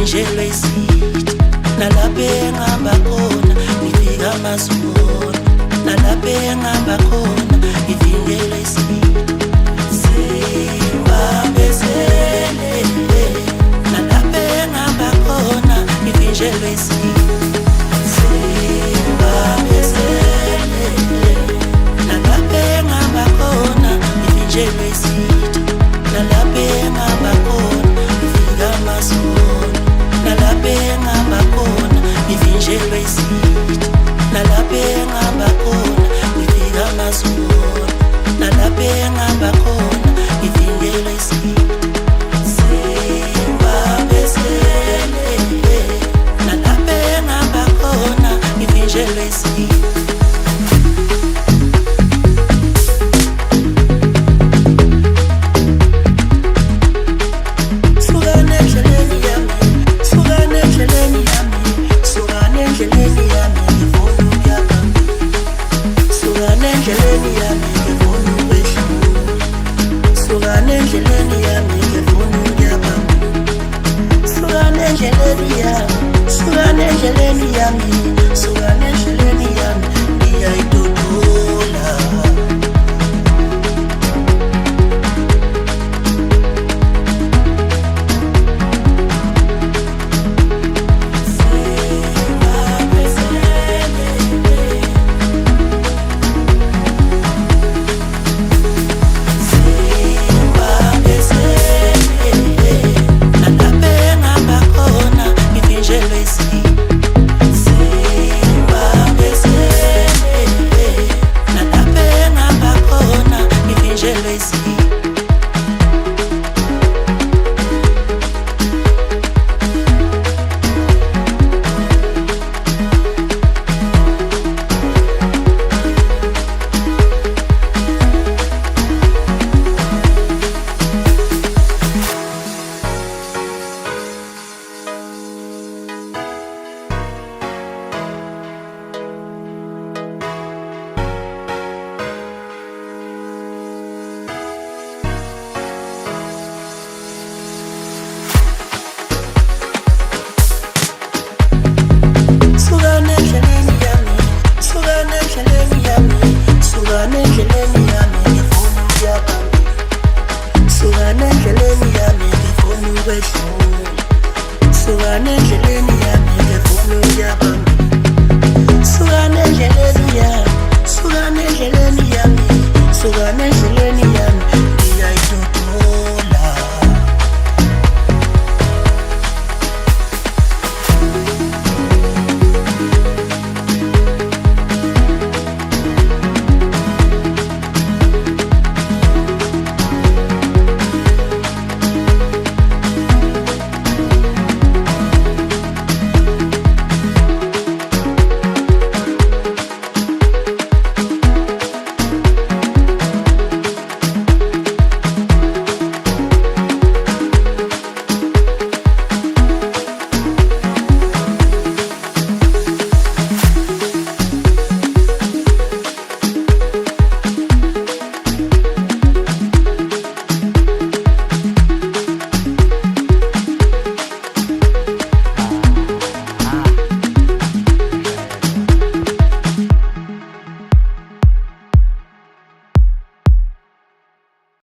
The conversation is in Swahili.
ngivinjelwe isithi, nalapho engihamba khona ngifika amazulu, nalapho engihamba khona ngivinjelwe isithi, singibambezele, nalapho engihamba khona ngivinjelwe isithi, singibambezele, nalapho engihamba khona ngivinjelwe isithi, nalapho engihamba khona ngifika amazulu, nalapho engihamba khona ngivinjelwe isithi, nalapho engihamba khona ngifika amazulu, nalapho engihamba khona ngivinjelwe isithi, singibambezele, nalapho engihamba khona ngivinjelwe isithi. Sugane